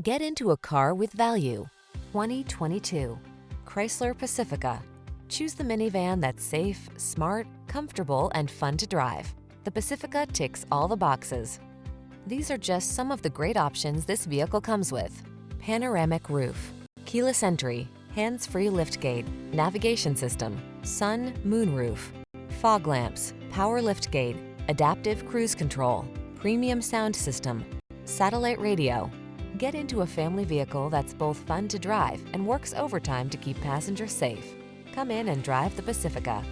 Get into a car with value. 2022 Chrysler Pacifica. Choose the minivan that's safe, smart, comfortable, and fun to drive. The Pacifica ticks all the boxes. These are just some of the great options this vehicle comes with: panoramic roof, keyless entry, hands-free liftgate, navigation system, sun, moonroof, fog lamps, power liftgate, adaptive cruise control, premium sound system, satellite radio. Get into a family vehicle that's both fun to drive and works overtime to keep passengers safe. Come in and drive the Pacifica.